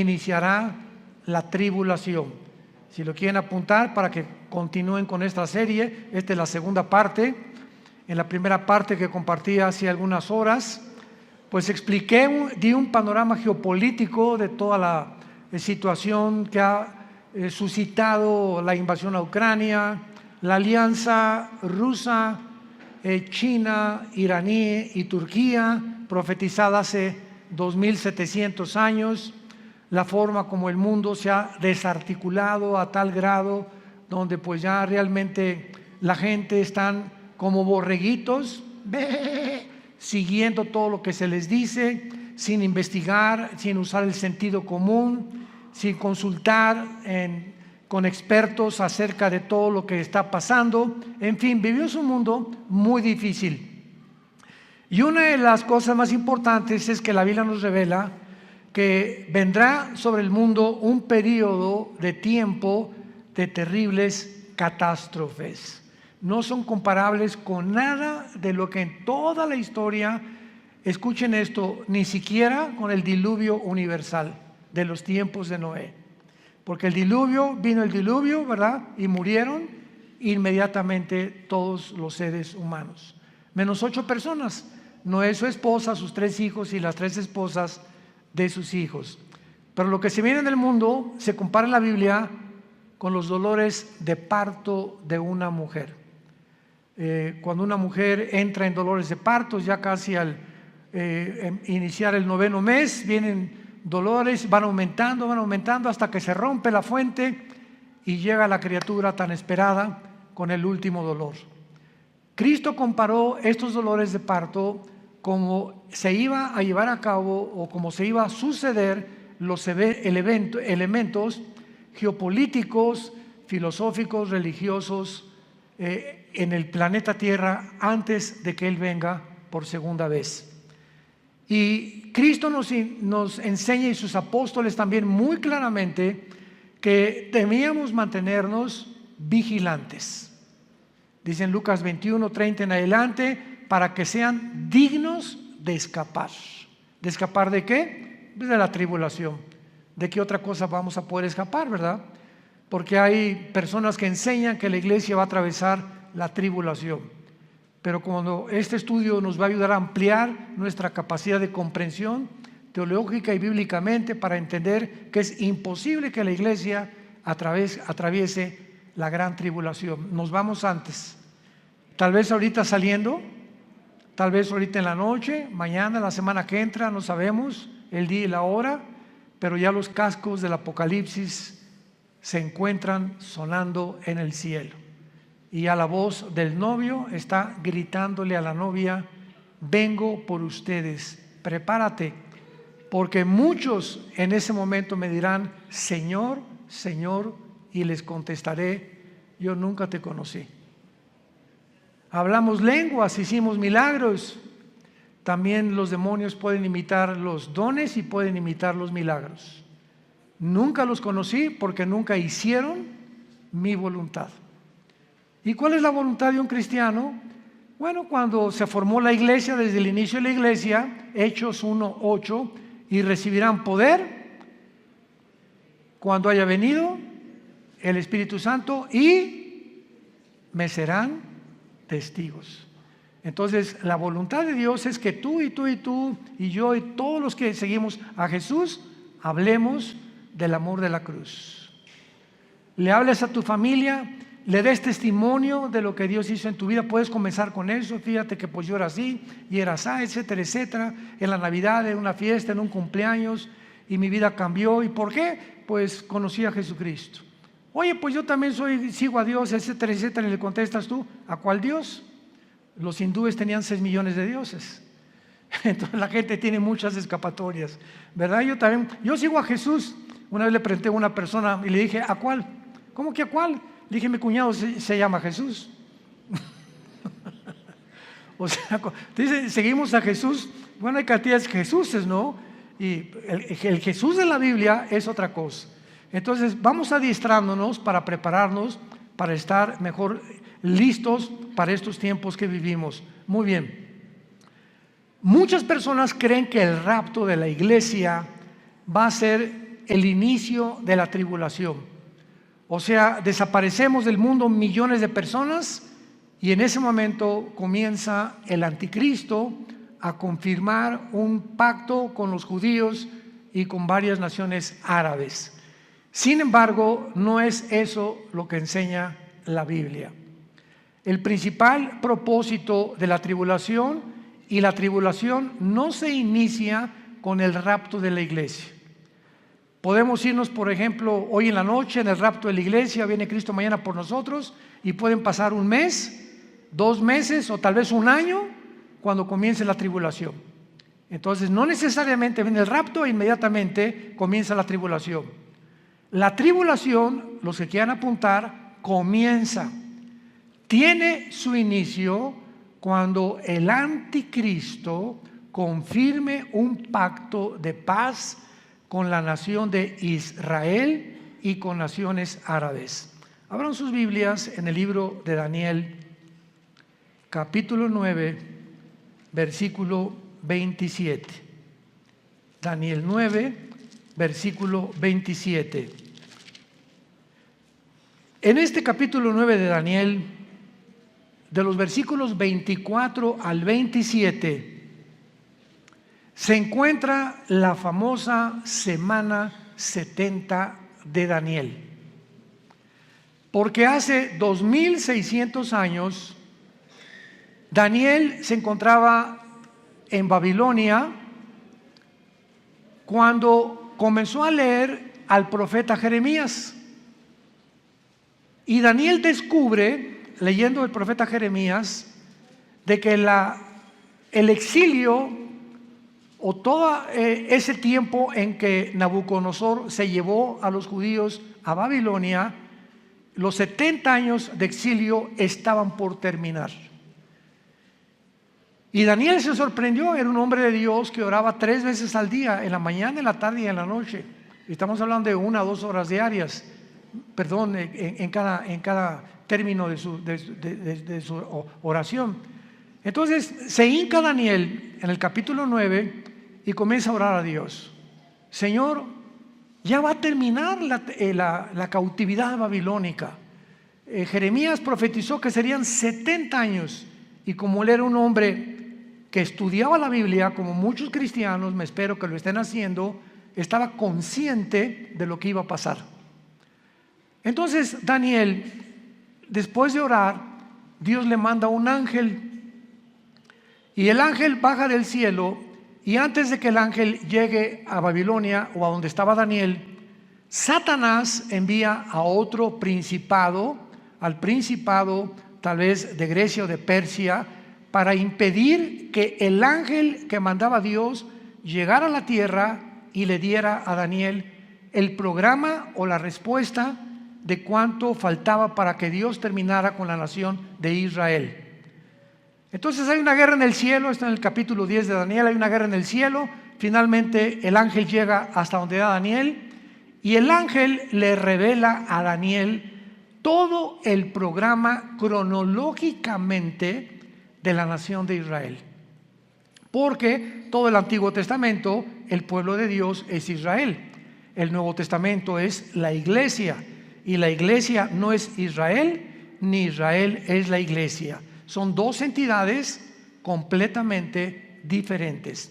iniciará la tribulación. Si lo quieren apuntar para que continúen con esta serie, esta es la segunda parte. En la primera parte que compartí hace algunas horas, pues di un panorama geopolítico de toda la situación que ha suscitado la invasión a Ucrania, la alianza rusa, China, iraní y Turquía, profetizada hace 2700 años, la forma como el mundo se ha desarticulado a tal grado donde pues ya realmente la gente están como borreguitos, siguiendo todo lo que se les dice, sin investigar, sin usar el sentido común, sin consultar con expertos acerca de todo lo que está pasando. En fin, vivimos un mundo muy difícil. Y una de las cosas más importantes es que la Biblia nos revela que vendrá sobre el mundo un periodo de tiempo de terribles catástrofes. No son comparables con nada de lo que en toda la historia, escuchen esto, ni siquiera con el diluvio universal de los tiempos de Noé. Porque vino el diluvio, ¿verdad? Y murieron inmediatamente todos los seres humanos, menos 8 personas. Noé, su esposa, sus 3 hijos y las 3 esposas de sus hijos. Pero lo que se viene en el mundo se compara en la Biblia con los dolores de parto de una mujer. Cuando una mujer entra en dolores de parto, ya casi al iniciar el 9º mes, vienen dolores, van aumentando hasta que se rompe la fuente y llega la criatura tan esperada con el último dolor. Cristo comparó estos dolores de parto como se iba a llevar a cabo o como se iba a suceder los elementos geopolíticos, filosóficos, religiosos en el planeta Tierra antes de que Él venga por segunda vez. Y Cristo nos enseña, y sus apóstoles también, muy claramente que debíamos mantenernos vigilantes. Dice en Lucas 21:30 en adelante, para que sean dignos de escapar. ¿De escapar de qué? Pues de la tribulación. ¿De qué otra cosa vamos a poder escapar, verdad? Porque hay personas que enseñan que la iglesia va a atravesar la tribulación. Pero cuando este estudio nos va a ayudar a ampliar nuestra capacidad de comprensión teológica y bíblicamente para entender que es imposible que la iglesia atraviese la gran tribulación. Nos vamos antes. Tal vez ahorita saliendo, tal vez ahorita en la noche, mañana, la semana que entra, no sabemos el día y la hora, pero ya los cascos del Apocalipsis se encuentran sonando en el cielo. Y ya la voz del novio está gritándole a la novia: vengo por ustedes, prepárate, porque muchos en ese momento me dirán: Señor, Señor, y les contestaré: yo nunca te conocí. Hablamos lenguas, hicimos milagros. También los demonios pueden imitar los dones y pueden imitar los milagros. Nunca los conocí porque nunca hicieron mi voluntad. ¿Y cuál es la voluntad de un cristiano? Bueno, cuando se formó la iglesia, desde el inicio de la iglesia, Hechos 1:8, y recibirán poder cuando haya venido el Espíritu Santo y me serán testigos. Entonces, la voluntad de Dios es que tú y tú y tú y yo y todos los que seguimos a Jesús hablemos del amor de la cruz. Le hables a tu familia, le des testimonio de lo que Dios hizo en tu vida. Puedes comenzar con eso: fíjate que pues yo era así y era así, etcétera, etcétera. En la Navidad, en una fiesta, en un cumpleaños, y mi vida cambió. ¿Y por qué? Pues conocí a Jesucristo. Oye, pues yo también sigo a Dios, etcétera, etcétera. Y le contestas tú: ¿a cuál Dios? Los hindúes tenían 6 millones de dioses. Entonces la gente tiene muchas escapatorias, ¿verdad? Yo sigo a Jesús. Una vez le pregunté a una persona y le dije: ¿a cuál? ¿Cómo que a cuál? Le dije: mi cuñado se llama Jesús. O sea, dice, seguimos a Jesús. Bueno, hay cantidades de Jesuses, ¿no? Y el Jesús de la Biblia es otra cosa. Entonces vamos adiestrándonos para prepararnos, para estar mejor listos para estos tiempos que vivimos. Muy bien. Muchas personas creen que el rapto de la iglesia va a ser el inicio de la tribulación. O sea, desaparecemos del mundo millones de personas y en ese momento comienza el anticristo a confirmar un pacto con los judíos y con varias naciones árabes. Sin embargo, no es eso lo que enseña la Biblia. El principal propósito de la tribulación, y la tribulación no se inicia con el rapto de la iglesia. Podemos irnos, por ejemplo, hoy en la noche en el rapto de la iglesia, viene Cristo mañana por nosotros, y pueden pasar un mes, 2 meses o tal vez un año cuando comience la tribulación. Entonces no necesariamente viene el rapto e inmediatamente comienza la tribulación. La tribulación, los que quieran apuntar, comienza, tiene su inicio cuando el anticristo confirme un pacto de paz con la nación de Israel y con naciones árabes. Abran sus Biblias en el libro de Daniel, capítulo 9, versículo 27. Daniel 9, versículo 27. En este capítulo 9 de Daniel, de los versículos 24 al 27, se encuentra la famosa semana 70 de Daniel. Porque hace 2600 años, Daniel se encontraba en Babilonia cuando comenzó a leer al profeta Jeremías. Y Daniel descubre, leyendo el profeta Jeremías, de que el exilio o todo ese tiempo en que Nabucodonosor se llevó a los judíos a Babilonia, los 70 años de exilio estaban por terminar. Y Daniel se sorprendió, era un hombre de Dios que oraba 3 veces al día, en la mañana, en la tarde y en la noche. Estamos hablando de 1 a 2 horas diarias, perdón, en cada término de su oración. Entonces se hinca Daniel en el capítulo 9 y comienza a orar a Dios. Señor, ya va a terminar la cautividad babilónica. Jeremías profetizó que serían 70 años y como él era un hombre que estudiaba la Biblia, como muchos cristianos, me espero que lo estén haciendo, estaba consciente de lo que iba a pasar. Entonces Daniel, después de orar, Dios le manda un ángel y el ángel baja del cielo y antes de que el ángel llegue a Babilonia o a donde estaba Daniel, Satanás envía a otro principado, al principado tal vez de Grecia o de Persia, para impedir que el ángel que mandaba Dios llegara a la tierra y le diera a Daniel el programa o la respuesta de cuánto faltaba para que Dios terminara con la nación de Israel. Entonces hay una guerra en el cielo, está en el capítulo 10 de Daniel, hay una guerra en el cielo. Finalmente el ángel llega hasta donde era Daniel y el ángel le revela a Daniel todo el programa cronológicamente de la nación de Israel. Porque todo el Antiguo Testamento, el pueblo de Dios es Israel. El Nuevo Testamento es la iglesia. Y la iglesia no es Israel, ni Israel es la iglesia. Son 2 entidades completamente diferentes.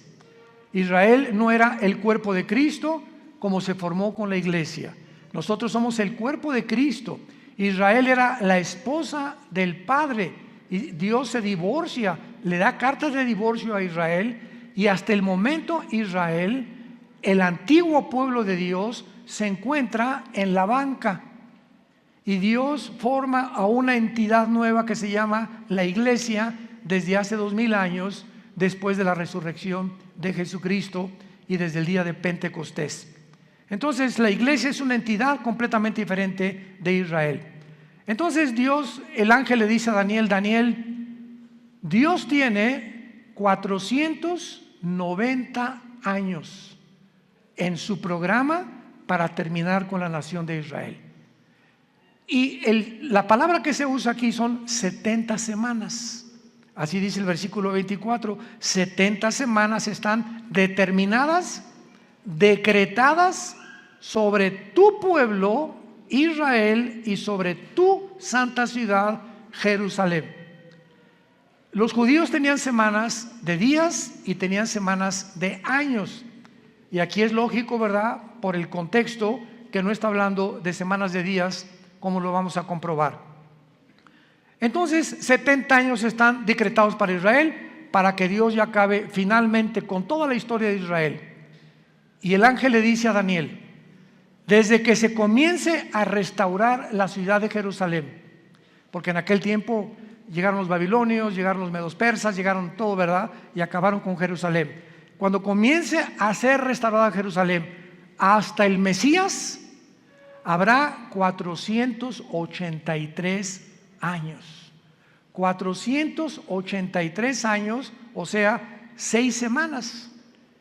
Israel no era el cuerpo de Cristo como se formó con la iglesia. Nosotros somos el cuerpo de Cristo. Israel era la esposa del Padre. Y Dios se divorcia, le da cartas de divorcio a Israel. Y hasta el momento Israel, el antiguo pueblo de Dios, se encuentra en la banca. Y Dios forma a una entidad nueva que se llama la iglesia desde hace 2000 años, después de la resurrección de Jesucristo y desde el día de Pentecostés. Entonces la iglesia es una entidad completamente diferente de Israel. Entonces Dios, el ángel le dice a Daniel, Daniel, Dios tiene 490 años en su programa para terminar con la nación de Israel. Y la palabra que se usa aquí son 70 semanas. Así dice el versículo 24. 70 semanas están determinadas, decretadas sobre tu pueblo Israel y sobre tu santa ciudad Jerusalén. Los judíos tenían semanas de días y tenían semanas de años. Y aquí es lógico, ¿verdad?, por el contexto, que no está hablando de semanas de días, como lo vamos a comprobar. Entonces, 70 años están decretados para Israel, para que Dios ya acabe finalmente con toda la historia de Israel. Y el ángel le dice a Daniel: desde que se comience a restaurar la ciudad de Jerusalén, porque en aquel tiempo llegaron los babilonios, llegaron los medos persas, llegaron todo, ¿verdad?, y acabaron con Jerusalén. Cuando comience a ser restaurada Jerusalén hasta el Mesías, habrá 483 años. 483 años, o sea, 6 semanas,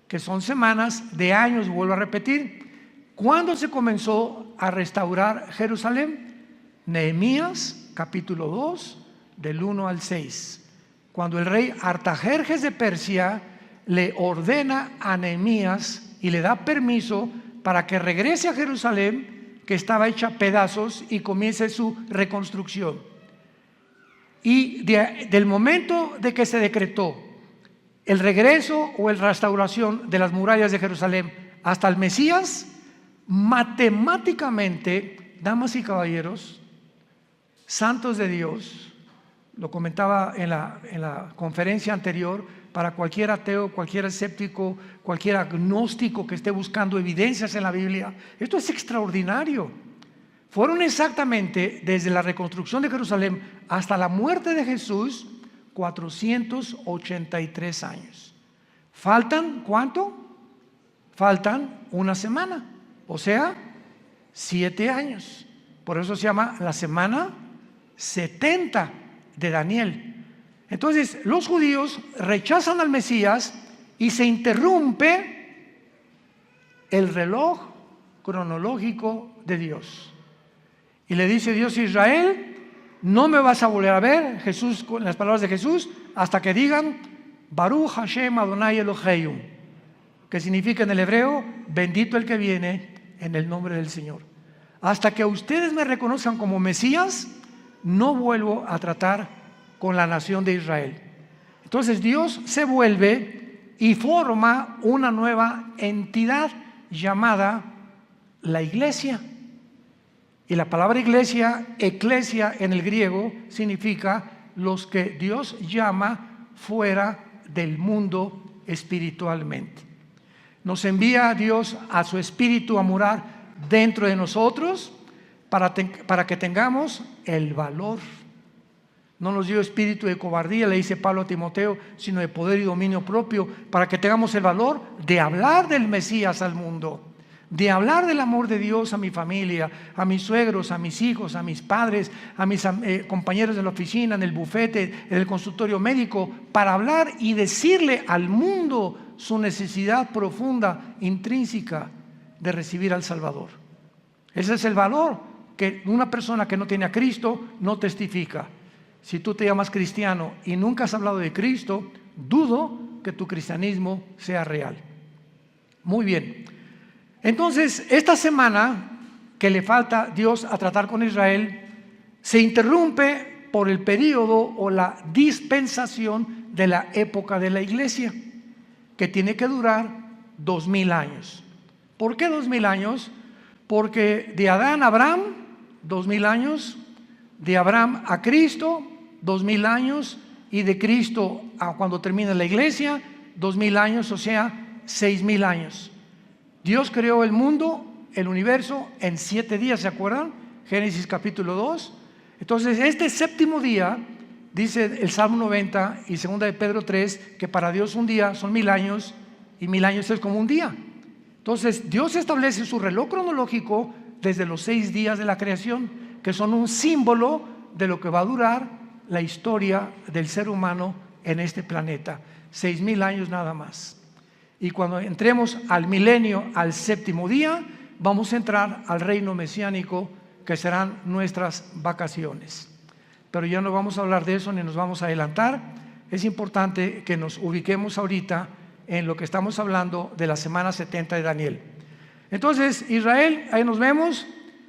que son semanas de años, vuelvo a repetir. ¿Cuándo se comenzó a restaurar Jerusalén? Nehemías, capítulo 2, del 1 al 6. Cuando el rey Artajerjes de Persia le ordena a Nehemías y le da permiso para que regrese a Jerusalén, que estaba hecha pedazos, y comience su reconstrucción. Y del momento de que se decretó el regreso o la restauración de las murallas de Jerusalén hasta el Mesías, matemáticamente, damas y caballeros, santos de Dios, lo comentaba en la conferencia anterior, para cualquier ateo, cualquier escéptico, cualquier agnóstico que esté buscando evidencias en la Biblia, esto es extraordinario. Fueron exactamente desde la reconstrucción de Jerusalén hasta la muerte de Jesús 483 años. ¿Faltan cuánto? Faltan una semana, o sea, 7 años. Por eso se llama la semana 70 de Daniel. Entonces, los judíos rechazan al Mesías y se interrumpe el reloj cronológico de Dios. Y le dice Dios a Israel: no me vas a volver a ver, Jesús, con las palabras de Jesús, hasta que digan Baruch Hashem Adonai Eloheinu, que significa en el hebreo: bendito el que viene en el nombre del Señor. Hasta que ustedes me reconozcan como Mesías, no vuelvo a tratar con la nación de Israel. Entonces Dios se vuelve y forma una nueva entidad llamada la iglesia. Y la palabra iglesia, eclesia en el griego, significa los que Dios llama fuera del mundo espiritualmente. Nos envía a Dios a su espíritu a morar dentro de nosotros para que tengamos el valor. No nos dio espíritu de cobardía, le dice Pablo a Timoteo, sino de poder y dominio propio, para que tengamos el valor de hablar del Mesías al mundo, de hablar del amor de Dios a mi familia, a mis suegros, a mis hijos, a mis padres, a mis compañeros de la oficina, en el bufete, en el consultorio médico, para hablar y decirle al mundo su necesidad profunda, intrínseca, de recibir al Salvador. Ese es el valor que una persona que no tiene a Cristo no testifica. Si tú te llamas cristiano y nunca has hablado de Cristo, dudo que tu cristianismo sea real. Muy bien. Entonces, esta semana que le falta Dios a tratar con Israel, se interrumpe por el periodo o la dispensación de la época de la iglesia, que tiene que durar 2000 años. ¿Por qué 2000 años? Porque de Adán a Abraham, 2000 años, de Abraham a Cristo, 2000 años, y de Cristo a cuando termine la iglesia, 2000 años, o sea, 6000 años. Dios creó el mundo, el universo, en 7 días, ¿se acuerdan? Génesis capítulo 2. Entonces, este séptimo día, dice el Salmo 90 y 2 de Pedro 3, que para Dios un día son 1000 años, y 1000 años es como un día. Entonces, Dios establece su reloj cronológico desde los 6 días de la creación, que son un símbolo de lo que va a durar la historia del ser humano en este planeta. 6000 años nada más. Y cuando entremos al milenio, al séptimo día, vamos a entrar al reino mesiánico, que serán nuestras vacaciones. Pero ya no vamos a hablar de eso ni nos vamos a adelantar. Es importante que nos ubiquemos ahorita en lo que estamos hablando de la semana 70 de Daniel. Entonces, Israel, ahí nos vemos,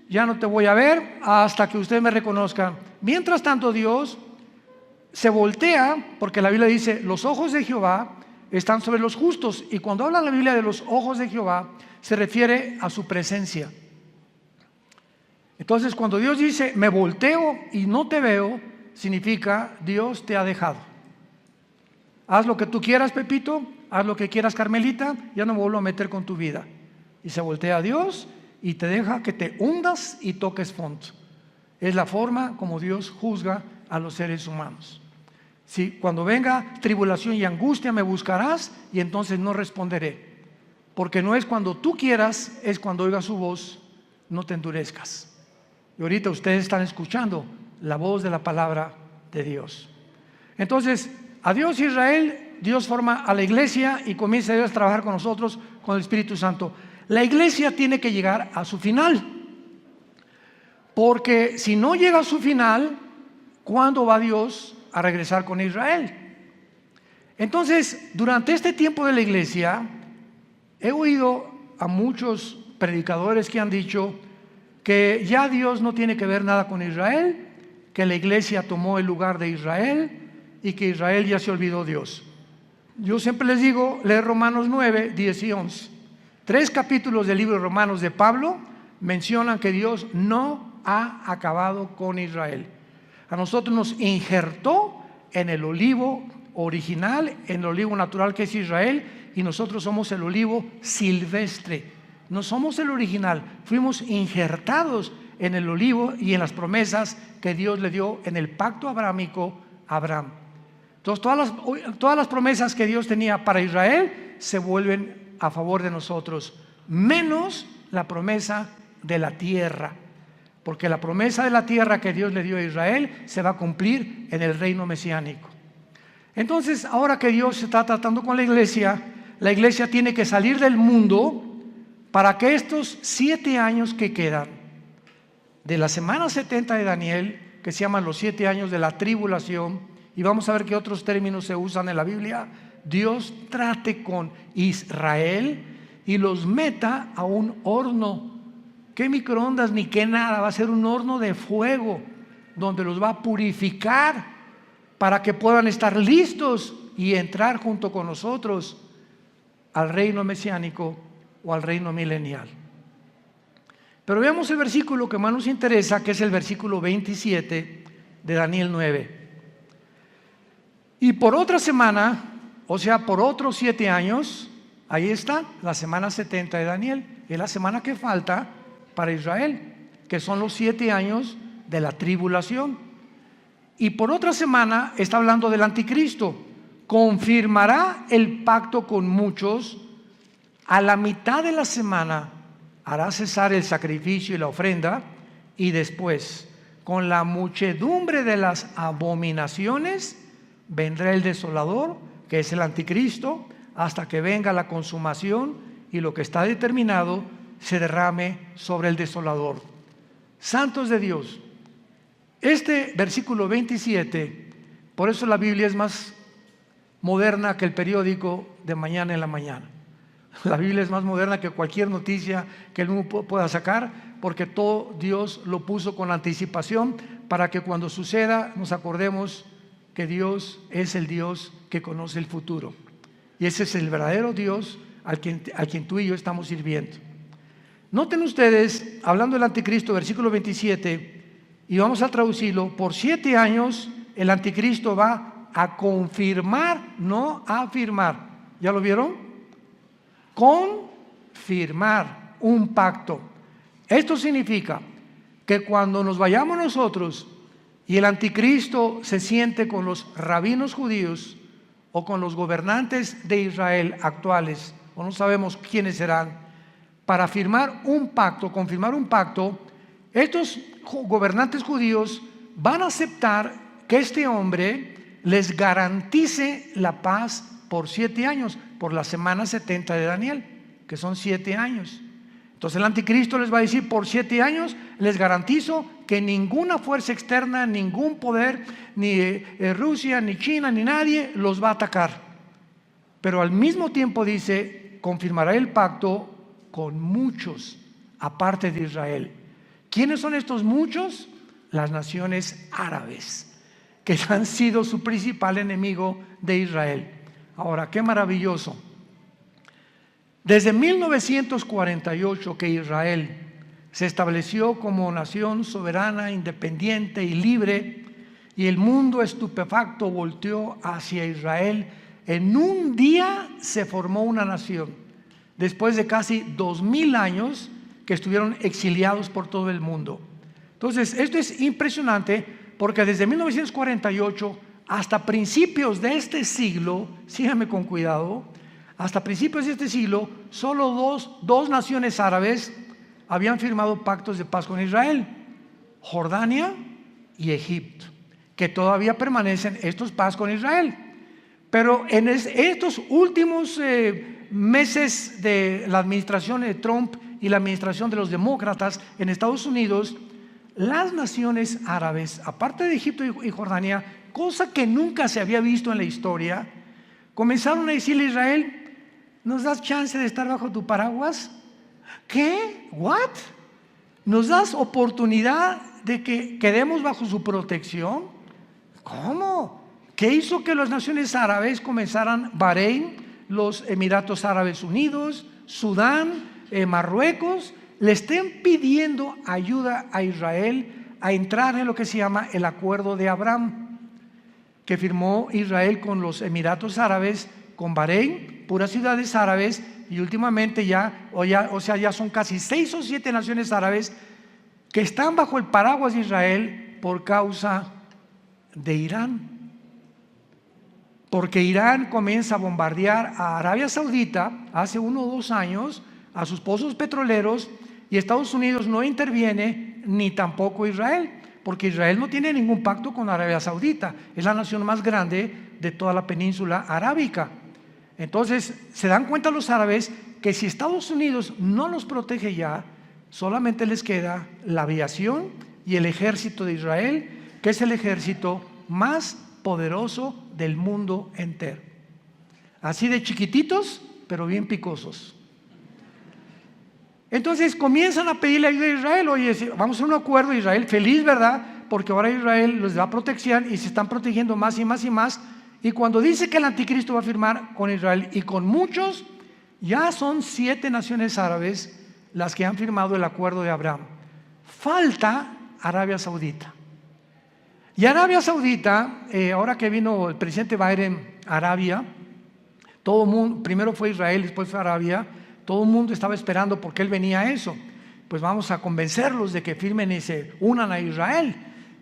ya no te voy a ver hasta que usted me reconozca. Mientras tanto, Dios se voltea, porque la Biblia dice, los ojos de Jehová están sobre los justos, y cuando habla la Biblia de los ojos de Jehová, se refiere a su presencia. Entonces, cuando Dios dice, me volteo y no te veo, significa, Dios te ha dejado. Haz lo que tú quieras, Pepito, haz lo que quieras, Carmelita, ya no me vuelvo a meter con tu vida. Y se voltea a Dios y te deja que te hundas y toques fondo. Es la forma como Dios juzga a los seres humanos. Si cuando venga tribulación y angustia me buscarás, y entonces no responderé. Porque no es cuando tú quieras, es cuando oigas su voz, no te endurezcas. Y ahorita ustedes están escuchando la voz de la palabra de Dios. Entonces, adiós Israel, Dios forma a la iglesia y comienza Dios a trabajar con nosotros, con el Espíritu Santo. La iglesia tiene que llegar a su final. Porque si no llega a su final, ¿cuándo va Dios a regresar con Israel? Entonces, durante este tiempo de la iglesia, he oído a muchos predicadores que han dicho que ya Dios no tiene que ver nada con Israel, que la iglesia tomó el lugar de Israel y que Israel ya se olvidó de Dios. Yo siempre les digo, leer Romanos 9, 10 y 11. 3 capítulos del libro de Romanos de Pablo mencionan que Dios no ha acabado con Israel. A nosotros nos injertó en el olivo original, en el olivo natural que es Israel, y nosotros somos el olivo silvestre. No somos el original, fuimos injertados en el olivo y en las promesas que Dios le dio en el pacto abrahámico a Abraham. Entonces todas las promesas que Dios tenía para Israel se vuelven a favor de nosotros, menos la promesa de la tierra, porque la promesa de la tierra que Dios le dio a Israel se va a cumplir en el reino mesiánico. Entonces, ahora que Dios está tratando con la iglesia tiene que salir del mundo para que estos 7 años que quedan de la semana 70 de Daniel, que se llaman los 7 años de la tribulación, y vamos a ver qué otros términos se usan en la Biblia, Dios trate con Israel y los meta a un horno. ¿Qué microondas ni qué nada? Va a ser un horno de fuego donde los va a purificar para que puedan estar listos y entrar junto con nosotros al reino mesiánico o al reino milenial. Pero veamos el versículo que más nos interesa, que es el versículo 27 de Daniel 9. Y por otra semana, o sea, por otros 7 años, ahí está la semana 70 de Daniel, es la semana que falta para Israel, que son los 7 años de la tribulación. Y por otra semana está hablando del anticristo. Confirmará el pacto con muchos. A la mitad de la semana hará cesar el sacrificio y la ofrenda, y después, con la muchedumbre de las abominaciones, vendrá el desolador, que es el anticristo, hasta que venga la consumación y lo que está determinado se derrame sobre el desolador. Santos de Dios, este versículo 27, por eso la Biblia es más moderna que el periódico de mañana en la mañana. La Biblia es más moderna que cualquier noticia que el mundo pueda sacar, porque todo Dios lo puso con anticipación para que cuando suceda nos acordemos que Dios es el Dios que conoce el futuro. Y ese es el verdadero Dios al quien tú y yo estamos sirviendo. Noten ustedes, hablando del anticristo, versículo 27, y vamos a traducirlo, por 7 años el anticristo va a confirmar, no a afirmar. ¿Ya lo vieron? Confirmar un pacto. Esto significa que cuando nos vayamos nosotros y el anticristo se siente con los rabinos judíos o con los gobernantes de Israel actuales, o no sabemos quiénes serán, para firmar un pacto, confirmar un pacto, estos gobernantes judíos van a aceptar que este hombre les garantice la paz por 7 años, por la semana 70 de Daniel, que son 7 años. Entonces el anticristo les va a decir, por 7 años les garantizo que ninguna fuerza externa, ningún poder, ni Rusia, ni China, ni nadie los va a atacar. Pero al mismo tiempo dice, confirmará el pacto con muchos, aparte de Israel. ¿Quiénes son estos muchos? Las naciones árabes, que han sido su principal enemigo de Israel. Ahora, qué maravilloso. Desde 1948 que Israel se estableció como nación soberana, independiente y libre, y el mundo estupefacto volteó hacia Israel, en un día se formó una nación, después de casi 2000 años que estuvieron exiliados por todo el mundo. Entonces, esto es impresionante porque desde 1948 hasta principios de este siglo, síganme con cuidado, hasta principios de este siglo, solo dos naciones árabes habían firmado pactos de paz con Israel: Jordania y Egipto, que todavía permanecen estos paz con Israel. Pero en estos últimos meses de la administración de Trump y la administración de los demócratas en Estados Unidos, las naciones árabes, aparte de Egipto y Jordania, cosa que nunca se había visto en la historia, comenzaron a decirle a Israel: ¿nos das chance de estar bajo tu paraguas? ¿Qué? ¿What? ¿Nos das oportunidad de que quedemos bajo su protección? ¿Cómo? ¿Qué hizo que las naciones árabes comenzaran? Bahrein, los Emiratos Árabes Unidos, Sudán, Marruecos, le estén pidiendo ayuda a Israel a entrar en lo que se llama el Acuerdo de Abraham, que firmó Israel con los Emiratos Árabes, con Bahrein, puras ciudades árabes, y últimamente ya son casi 6 o 7 naciones árabes que están bajo el paraguas de Israel por causa de Irán. Porque Irán comienza a bombardear a Arabia Saudita hace 1 o 2 años, a sus pozos petroleros, y Estados Unidos no interviene, ni tampoco Israel, porque Israel no tiene ningún pacto con Arabia Saudita, es la nación más grande de toda la península arábica. Entonces se dan cuenta los árabes que si Estados Unidos no los protege ya, solamente les queda la aviación y el ejército de Israel, que es el ejército más poderoso del mundo entero. Así de chiquititos, pero bien picosos. Entonces comienzan a pedirle ayuda a Israel. Oye, vamos a un acuerdo. Israel feliz, ¿verdad? Porque ahora Israel les da protección y se están protegiendo más y más y más. Y cuando dice que el anticristo va a firmar con Israel y con muchos, ya son 7 naciones árabes las que han firmado el Acuerdo de Abraham. Falta Arabia Saudita. Y Arabia Saudita, ahora que vino el presidente Biden a Arabia, todo el mundo, primero fue Israel, después fue Arabia, todo el mundo estaba esperando porque él venía a eso. Pues vamos a convencerlos de que firmen y se unan a Israel.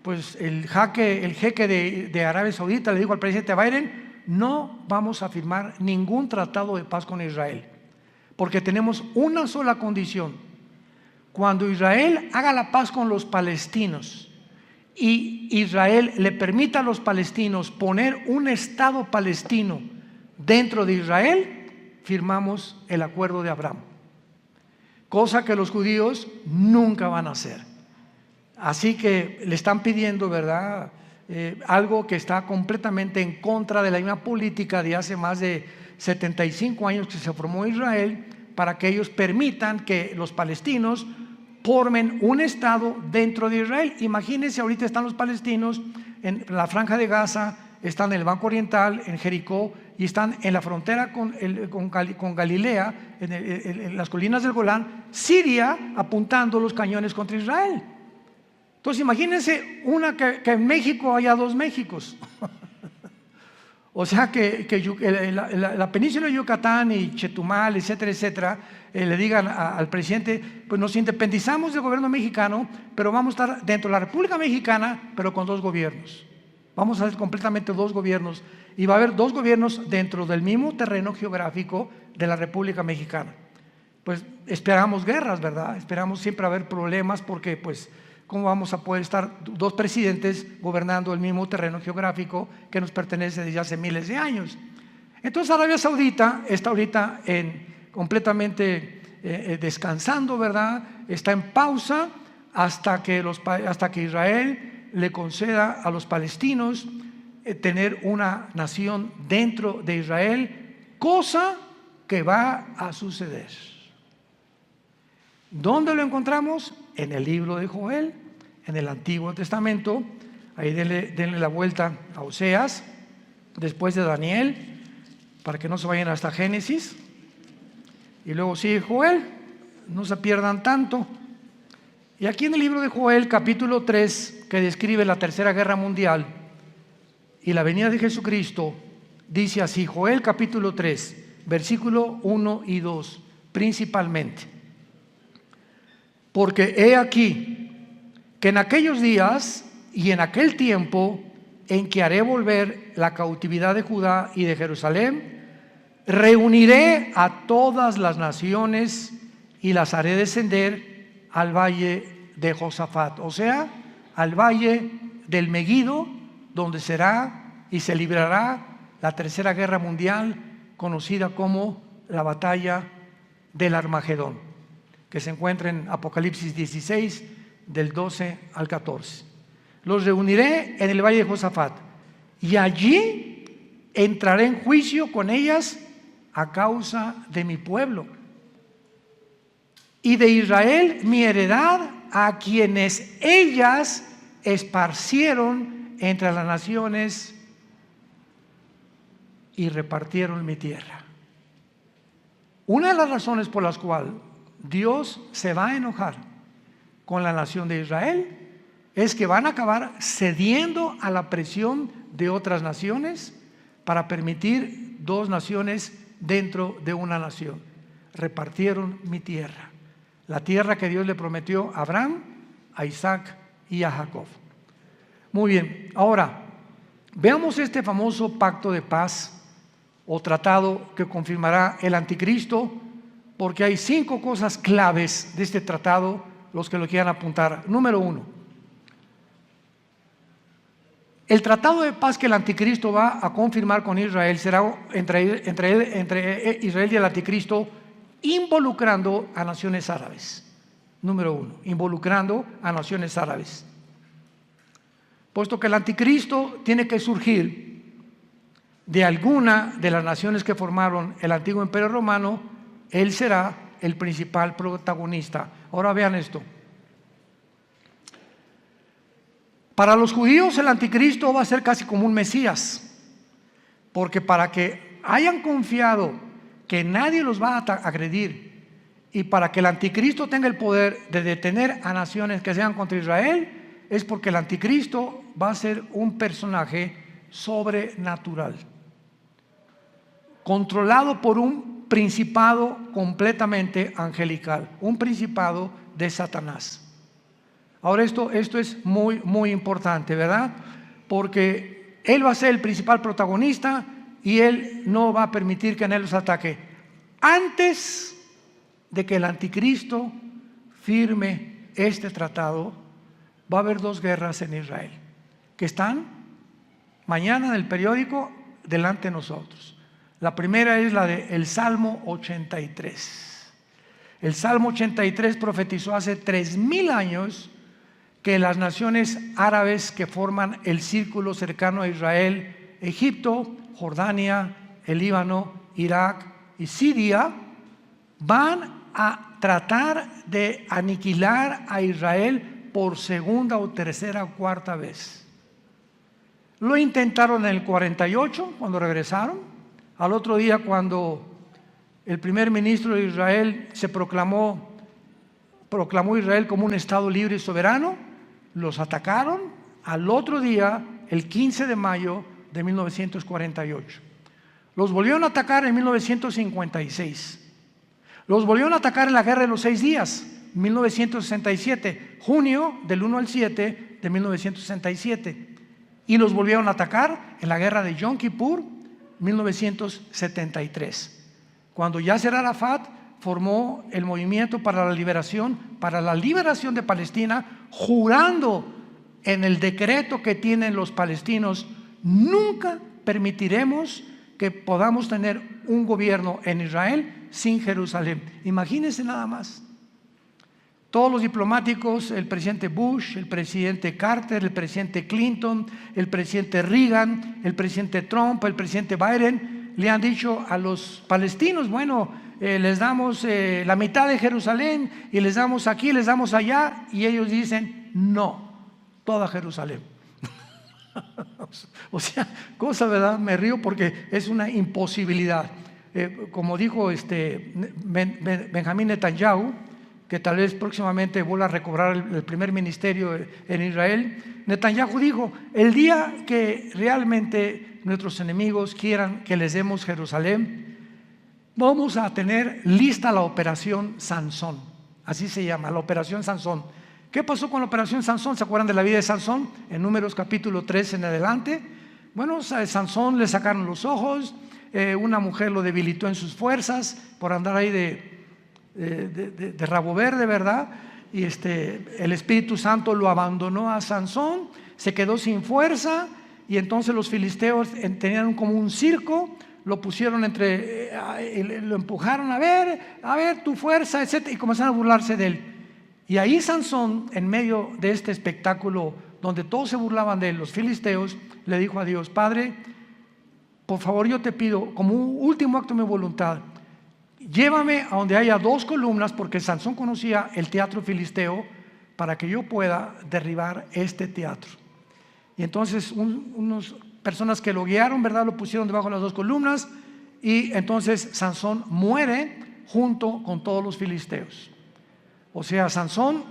Pues el jeque de Arabia Saudita le dijo al presidente Biden: no vamos a firmar ningún tratado de paz con Israel, porque tenemos una sola condición: cuando Israel haga la paz con los palestinos y Israel le permita a los palestinos poner un estado palestino dentro de Israel, firmamos el Acuerdo de Abraham, cosa que los judíos nunca van a hacer. Así que le están pidiendo, ¿verdad? Algo que está completamente en contra de la misma política de hace más de 75 años que se formó Israel, para que ellos permitan que los palestinos formen un estado dentro de Israel. Imagínense, ahorita están los palestinos en la Franja de Gaza, están en el Banco Oriental, en Jericó, y están en la frontera con Galilea, en las colinas del Golán, Siria, apuntando los cañones contra Israel. Entonces imagínense que en México haya 2 Méxicos. O sea que la península de Yucatán y Chetumal, etcétera, etcétera, le digan al presidente: pues nos independizamos del gobierno mexicano, pero vamos a estar dentro de la República Mexicana, pero con 2 gobiernos. Vamos a hacer completamente 2 gobiernos, y va a haber 2 gobiernos dentro del mismo terreno geográfico de la República Mexicana. Pues esperamos guerras, ¿verdad? Esperamos siempre haber problemas, porque pues ¿cómo vamos a poder estar 2 presidentes gobernando el mismo terreno geográfico que nos pertenece desde hace miles de años? Entonces Arabia Saudita está ahorita completamente descansando, ¿verdad? Está en pausa hasta que Israel le conceda a los palestinos tener una nación dentro de Israel, cosa que va a suceder. ¿Dónde lo encontramos? En el libro de Joel, en el Antiguo Testamento. Ahí denle la vuelta a Oseas, después de Daniel, para que no se vayan hasta Génesis. Y luego sigue Joel, no se pierdan tanto. Y aquí en el libro de Joel, capítulo 3, que describe la Tercera Guerra Mundial y la venida de Jesucristo, dice así, Joel capítulo 3, versículo 1 y 2, principalmente. Porque he aquí que en aquellos días y en aquel tiempo en que haré volver la cautividad de Judá y de Jerusalén, reuniré a todas las naciones y las haré descender al valle de Josafat, o sea, al valle del Meguido, donde será y se librará la Tercera Guerra Mundial, conocida como la batalla del Armagedón, que se encuentra en Apocalipsis 16, del 12 al 14. Los reuniré en el valle de Josafat y allí entraré en juicio con ellas a causa de mi pueblo y de Israel, mi heredad, a quienes ellas esparcieron entre las naciones y repartieron mi tierra. Una de las razones por las cuales Dios se va a enojar con la nación de Israel es que van a acabar cediendo a la presión de otras naciones para permitir dos naciones dentro de una nación. Repartieron mi tierra, la tierra que Dios le prometió a Abraham, a Isaac y a Jacob. Muy bien, ahora veamos este famoso pacto de paz o tratado que confirmará el anticristo, porque hay 5 cosas claves de este tratado, los que lo quieran apuntar. Número 1, el tratado de paz que el anticristo va a confirmar con Israel será entre Israel y el anticristo, involucrando a naciones árabes. Número 1, involucrando a naciones árabes. Puesto que el anticristo tiene que surgir de alguna de las naciones que formaron el antiguo imperio romano, él será el principal protagonista. Ahora vean esto. Para los judíos el anticristo va a ser casi como un Mesías, porque para que hayan confiado que nadie los va a agredir y para que el anticristo tenga el poder de detener a naciones que sean contra Israel, es porque el anticristo va a ser un personaje sobrenatural, controlado por un principado completamente angelical, un principado de Satanás. Ahora esto es muy, muy importante, ¿verdad? Porque él va a ser el principal protagonista y él no va a permitir que nadie los ataque. Antes de que el anticristo firme este tratado, va a haber 2 guerras en Israel, que están mañana en el periódico delante de nosotros. La primera es la del Salmo 83. El Salmo 83 profetizó hace 3000 años que las naciones árabes que forman el círculo cercano a Israel, Egipto, Jordania, el Líbano, Irak y Siria, van a tratar de aniquilar a Israel por segunda o tercera o cuarta vez. Lo intentaron en el 48 cuando regresaron. Al otro día, cuando el primer ministro de Israel proclamó Israel como un estado libre y soberano, los atacaron. Al otro día, el 15 de mayo de 1948. Los volvieron a atacar en 1956. Los volvieron a atacar en la Guerra de los 6 días, 1967, junio del 1 al 7 de 1967. Y los volvieron a atacar en la Guerra de Yom Kippur, 1973. Cuando Yasser Arafat formó el movimiento para la liberación de Palestina, jurando en el decreto que tienen los palestinos: nunca permitiremos que podamos tener un gobierno en Israel sin Jerusalén. Imagínense nada más. Todos los diplomáticos, el presidente Bush, el presidente Carter, el presidente Clinton, el presidente Reagan, el presidente Trump, el presidente Biden, le han dicho a los palestinos: bueno, les damos la mitad de Jerusalén y les damos aquí, les damos allá, y ellos dicen no, toda Jerusalén. O sea, cosa, ¿verdad? Me río porque es una imposibilidad. Como dijo Benjamín Netanyahu, que tal vez próximamente vuelva a recobrar el primer ministerio en Israel. Netanyahu dijo: el día que realmente nuestros enemigos quieran que les demos Jerusalén, vamos a tener lista la operación Sansón. Así se llama, la operación Sansón. ¿Qué pasó con la operación Sansón? ¿Se acuerdan de la vida de Sansón? En Números capítulo 3 en adelante. Bueno, a Sansón le sacaron los ojos, una mujer lo debilitó en sus fuerzas por andar ahí de rabo verde, ¿verdad? Y el Espíritu Santo lo abandonó a Sansón, se quedó sin fuerza, y entonces los filisteos tenían como un circo, lo pusieron lo empujaron, a ver tu fuerza, etc., y comenzaron a burlarse de él. Y ahí Sansón, en medio de este espectáculo donde todos se burlaban de él, los filisteos, le dijo a Dios: Padre, por favor, yo te pido, como un último acto de mi voluntad, llévame a donde haya 2 columnas, porque Sansón conocía el teatro filisteo, para que yo pueda derribar este teatro. Y entonces unas personas que lo guiaron, ¿verdad?, lo pusieron debajo de las 2 columnas, y entonces Sansón muere junto con todos los filisteos. O sea, Sansón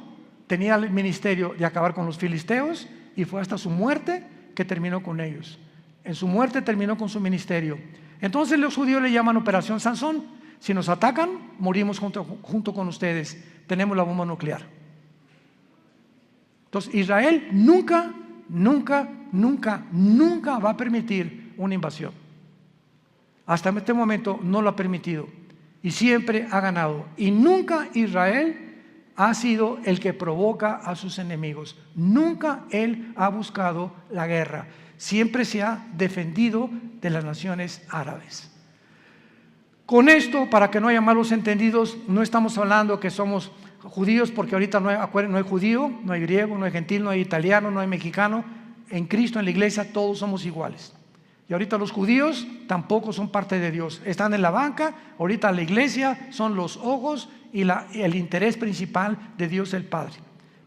tenía el ministerio de acabar con los filisteos, y fue hasta su muerte que terminó con ellos. En su muerte terminó con su ministerio. Entonces los judíos le llaman Operación Sansón. Si nos atacan, morimos junto con ustedes. Tenemos la bomba nuclear. Entonces Israel nunca va a permitir una invasión. Hasta este momento no lo ha permitido, y siempre ha ganado. Y nunca Israel ha sido el que provoca a sus enemigos. Nunca él ha buscado la guerra. Siempre se ha defendido de las naciones árabes. Con esto, para que no haya malos entendidos, no estamos hablando que somos judíos, porque ahorita no hay judío, no hay griego, no hay gentil, no hay italiano, no hay mexicano. En Cristo, en la iglesia, todos somos iguales. Y ahorita los judíos tampoco son parte de Dios, están en la banca. Ahorita la iglesia son los ojos y el interés principal de Dios el Padre.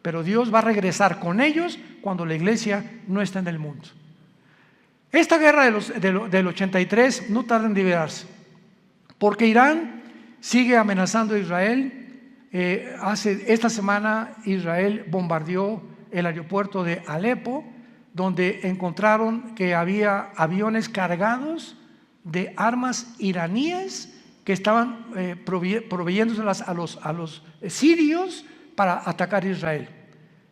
Pero Dios va a regresar con ellos cuando la iglesia no está en el mundo. Esta guerra del 83 no tarda en liberarse, porque Irán sigue amenazando a Israel. Esta semana Israel bombardeó el aeropuerto de Alepo, donde encontraron que había aviones cargados de armas iraníes que estaban proveyéndoselas a los sirios para atacar a Israel.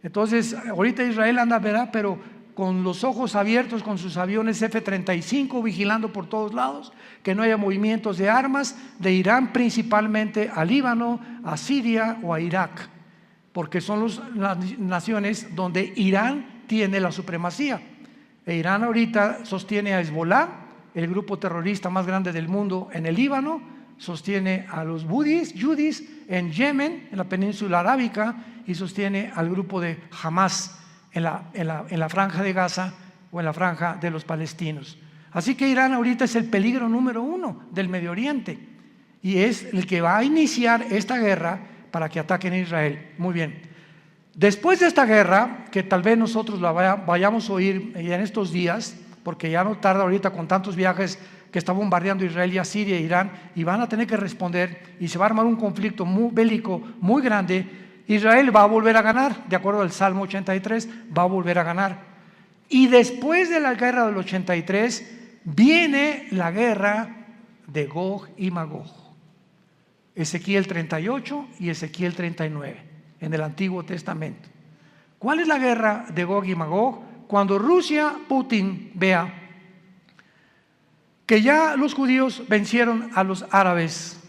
Entonces ahorita Israel anda, ¿verdad?, pero con los ojos abiertos, con sus aviones F-35 vigilando por todos lados que no haya movimientos de armas de Irán, principalmente a Líbano, a Siria o a Irak, porque son las naciones donde Irán tiene la supremacía. Irán ahorita sostiene a Hezbollah, el grupo terrorista más grande del mundo, en el Líbano, sostiene a los yudis en Yemen, en la península arábica, y sostiene al grupo de Hamas en la franja de Gaza o en la franja de los palestinos. Así que Irán ahorita es el peligro número 1 del Medio Oriente, y es el que va a iniciar esta guerra para que ataquen a Israel. Muy bien. Después de esta guerra, que tal vez nosotros la vayamos a oír en estos días, porque ya no tarda ahorita con tantos viajes que está bombardeando Israel y a Siria e Irán, y van a tener que responder, y se va a armar un conflicto bélico muy grande. Israel va a volver a ganar, de acuerdo al Salmo 83, va a volver a ganar. Y después de la guerra del 83 viene la guerra de Gog y Magog. Ezequiel 38 y Ezequiel 39 en el Antiguo Testamento. ¿Cuál es la guerra de Gog y Magog? Cuando Putin vea que ya los judíos vencieron a los árabes,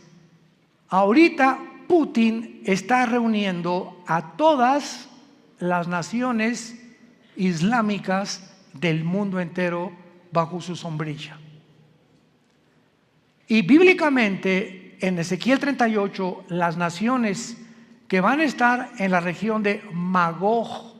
ahorita Putin está reuniendo a todas las naciones islámicas del mundo entero bajo su sombrilla. Y bíblicamente, en Ezequiel 38, las naciones que van a estar en la región de Magog.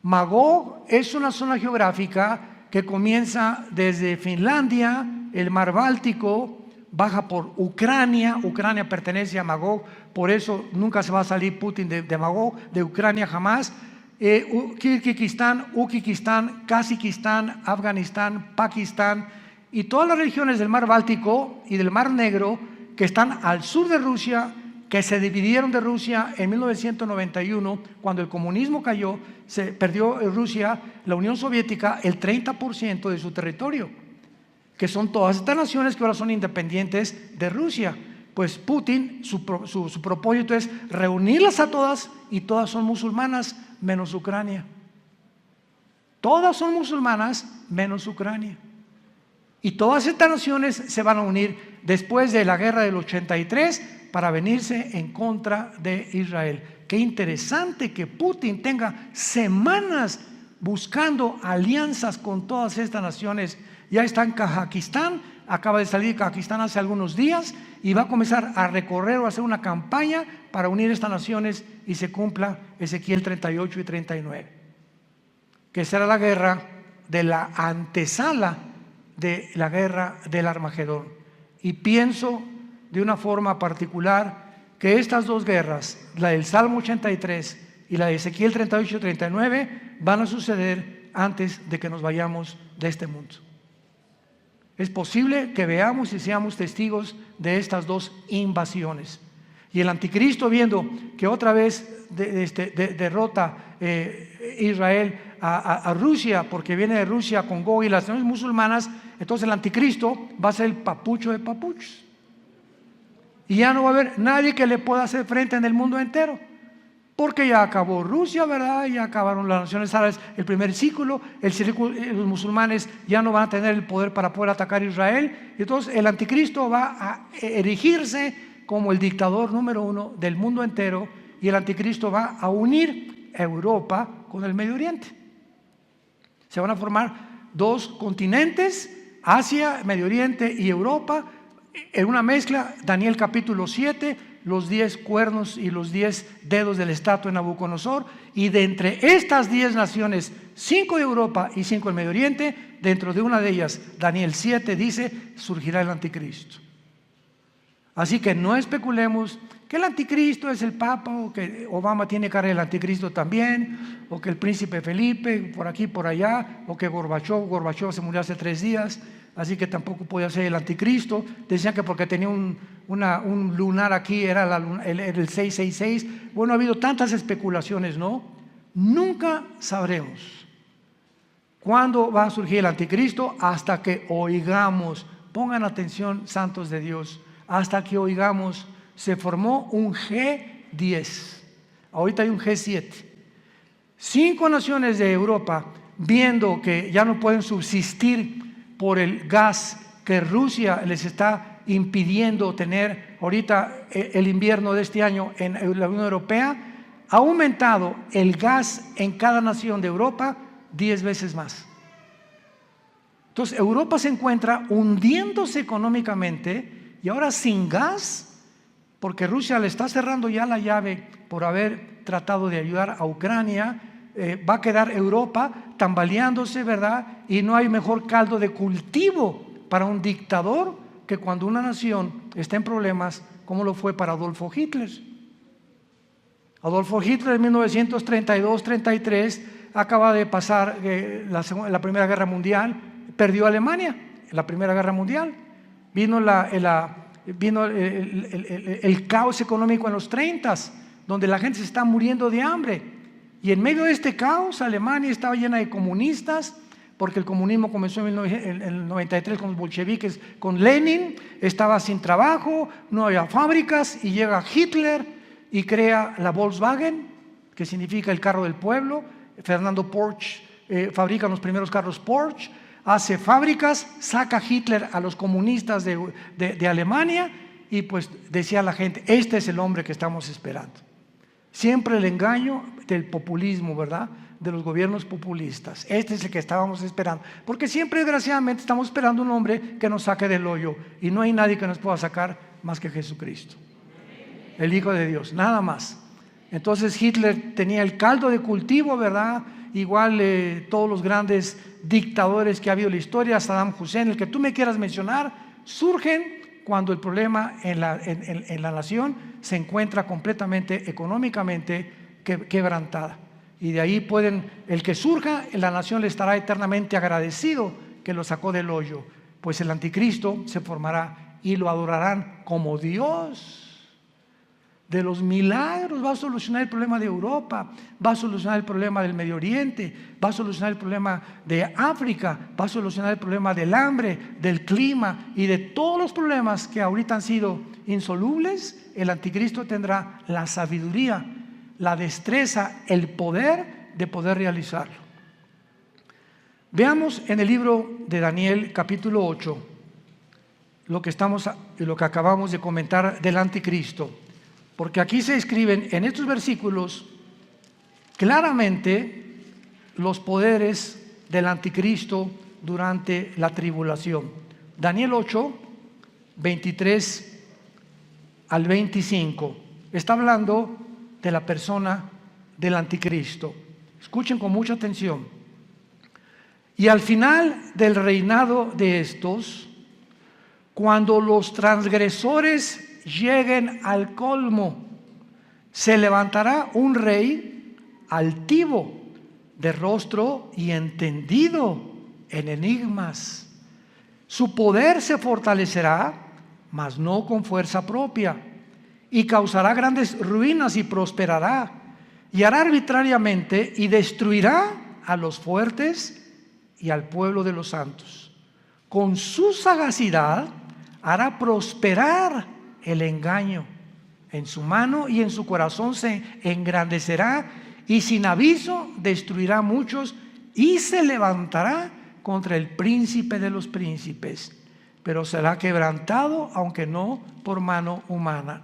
Magog es una zona geográfica que comienza desde Finlandia, el mar Báltico, baja por Ucrania. Ucrania pertenece a Magog, por eso nunca se va a salir Putin de Magog, de Ucrania jamás. Kirguistán, Uzbekistán, Kazajistán, Afganistán, Pakistán y todas las regiones del mar Báltico y del mar Negro que están al sur de Rusia, que se dividieron de Rusia en 1991, cuando el comunismo cayó, se perdió en Rusia, la Unión Soviética, el 30% de su territorio, que son todas estas naciones que ahora son independientes de Rusia. Pues Putin, su propósito es reunirlas a todas, y todas son musulmanas, menos Ucrania. Todas son musulmanas, menos Ucrania. Y todas estas naciones se van a unir después de la guerra del 83 para venirse en contra de Israel. Qué interesante que Putin tenga semanas buscando alianzas con todas estas naciones. Ya está en Kazajistán, acaba de salir de Kazajistán hace algunos días y va a comenzar a recorrer o a hacer una campaña para unir estas naciones y se cumpla Ezequiel 38 y 39, que será la guerra de la antesala de la guerra del Armagedón. Y pienso de una forma particular que estas dos guerras, la del Salmo 83 y la de Ezequiel 38 y 39, van a suceder antes de que nos vayamos de este mundo. Es posible que veamos y seamos testigos de estas dos invasiones. Y el anticristo, viendo que otra vez derrota Israel a Rusia, porque viene de Rusia con Gog y las naciones musulmanas, entonces el anticristo va a ser el papucho de papuchos. Y ya no va a haber nadie que le pueda hacer frente en el mundo entero, porque ya acabó Rusia, ¿verdad? Ya acabaron las naciones árabes el primer ciclo, los musulmanes ya no van a tener el poder para poder atacar a Israel. Y entonces el anticristo va a erigirse como el dictador número uno del mundo entero, y el anticristo va a unir a Europa con el Medio Oriente. Se van a formar dos continentes, Asia, Medio Oriente y Europa, en una mezcla. Daniel capítulo 7, los 10 cuernos y los 10 dedos de la estatua de Nabucodonosor, y de entre estas 10 naciones, 5 de Europa y 5 del Medio Oriente, dentro de una de ellas, Daniel 7 dice, surgirá el anticristo. Así que no especulemos que el anticristo es el Papa, o que Obama tiene cara del anticristo también, o que el príncipe Felipe por aquí por allá, o que Gorbachov se murió hace 3 días, así que tampoco podía ser el anticristo. Decían que porque tenía un lunar aquí era el 666. Bueno, ha habido tantas especulaciones, ¿no? Nunca sabremos cuándo va a surgir el anticristo hasta que oigamos. Pongan atención, santos de Dios, hasta que oigamos. Se formó un G10, ahorita hay un G7. 5 naciones de Europa, viendo que ya no pueden subsistir por el gas que Rusia les está impidiendo tener ahorita el invierno de este año en la Unión Europea, ha aumentado el gas en cada nación de Europa 10 veces más. Entonces Europa se encuentra hundiéndose económicamente, y ahora sin gas, porque Rusia le está cerrando ya la llave por haber tratado de ayudar a Ucrania. Va a quedar Europa tambaleándose, ¿verdad? Y no hay mejor caldo de cultivo para un dictador que cuando una nación está en problemas, como lo fue para Adolfo Hitler. Adolfo Hitler en 1932-33 acaba de pasar la Primera Guerra Mundial, perdió Alemania en la Primera Guerra Mundial, vino el caos económico en los 30s, donde la gente se está muriendo de hambre, y en medio de este caos Alemania estaba llena de comunistas, porque el comunismo comenzó en el 93 con los bolcheviques, con Lenin. Estaba sin trabajo, no había fábricas, y llega Hitler y crea la Volkswagen, que significa el carro del pueblo. Fernando Porsche fabrica los primeros carros Porsche, hace fábricas, saca Hitler a los comunistas de Alemania, y pues decía la gente, este es el hombre que estamos esperando. Siempre el engaño del populismo, ¿verdad? De los gobiernos populistas. Este es el que estábamos esperando, porque siempre desgraciadamente estamos esperando un hombre que nos saque del hoyo, y no hay nadie que nos pueda sacar más que Jesucristo, el Hijo de Dios, nada más. Entonces Hitler tenía el caldo de cultivo, ¿verdad? Igual todos los grandes dictadores que ha habido en la historia, Saddam Hussein, el que tú me quieras mencionar, surgen cuando el problema en la nación se encuentra completamente económicamente quebrantada. Y de ahí el que surja en la nación le estará eternamente agradecido que lo sacó del hoyo, pues el anticristo se formará y lo adorarán como Dios. De los milagros va a solucionar el problema de Europa, va a solucionar el problema del Medio Oriente, va a solucionar el problema de África, va a solucionar el problema del hambre, del clima y de todos los problemas que ahorita han sido insolubles. El anticristo tendrá la sabiduría, la destreza, el poder de poder realizarlo. Veamos en el libro de Daniel capítulo 8 lo que acabamos de comentar del anticristo. Porque aquí se escriben en estos versículos claramente los poderes del anticristo durante la tribulación. Daniel 8, 23 al 25. Está hablando de la persona del anticristo. Escuchen con mucha atención. Y al final del reinado de estos, cuando los transgresores lleguen al colmo, se levantará un rey altivo de rostro y entendido en enigmas. Su poder se fortalecerá, mas no con fuerza propia, y causará grandes ruinas y prosperará, y hará arbitrariamente y destruirá a los fuertes y al pueblo de los santos. Con su sagacidad hará prosperar el engaño. En su mano y en su corazón se engrandecerá, y sin aviso destruirá a muchos, y se levantará contra el príncipe de los príncipes, pero será quebrantado, aunque no por mano humana.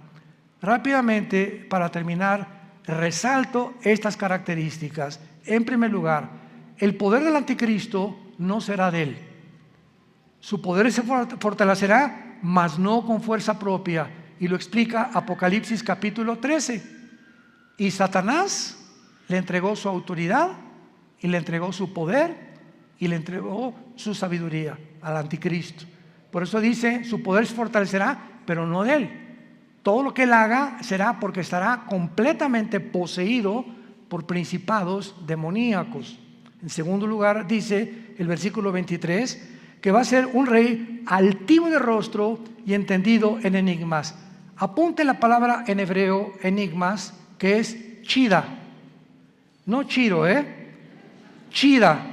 Rápidamente, para terminar, resalto estas características. En primer lugar, el poder del anticristo no será de él. Su poder se fortalecerá, mas no con fuerza propia, y lo explica Apocalipsis capítulo 13. Y Satanás le entregó su autoridad, y le entregó su poder, y le entregó su sabiduría al anticristo. Por eso dice, su poder se fortalecerá, pero no de él. Todo lo que él haga será porque estará completamente poseído por principados demoníacos. En segundo lugar, dice el versículo 23, que va a ser un rey altivo de rostro y entendido en enigmas. Apunte la palabra en hebreo, enigmas, que es chida. No chiro, chida.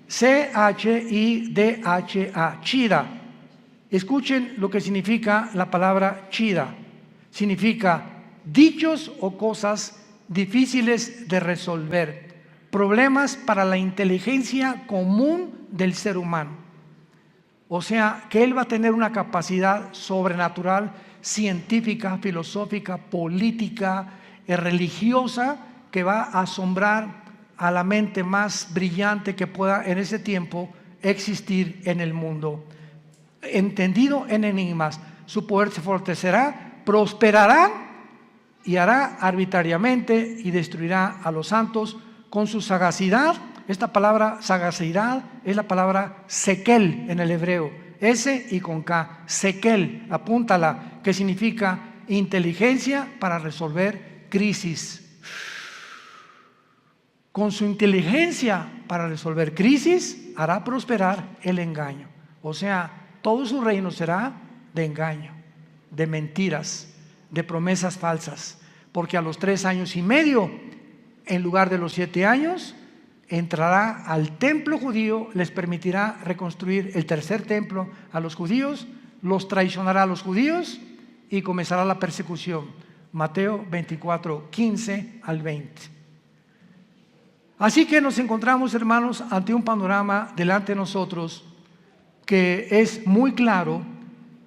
C-H-I-D-H-A, chida. Escuchen lo que significa la palabra chida. Significa dichos o cosas difíciles de resolver, problemas para la inteligencia común del ser humano. O sea, que él va a tener una capacidad sobrenatural, científica, filosófica, política, religiosa, que va a asombrar a la mente más brillante que pueda en ese tiempo existir en el mundo. Entendido en enigmas, su poder se fortalecerá, prosperará y hará arbitrariamente y destruirá a los santos con su sagacidad. Esta palabra sagacidad es la palabra sekel en el hebreo, S y con K, sekel, apúntala, que significa inteligencia para resolver crisis. Con su inteligencia para resolver crisis hará prosperar el engaño. O sea, todo su reino será de engaño, de mentiras, de promesas falsas, porque a los 3 años y medio, en lugar de los 7 años, entrará al templo judío, les permitirá reconstruir el tercer templo a los judíos, los traicionará a los judíos y comenzará la persecución. Mateo 24, 15 al 20. Así que nos encontramos, hermanos, ante un panorama delante de nosotros que es muy claro,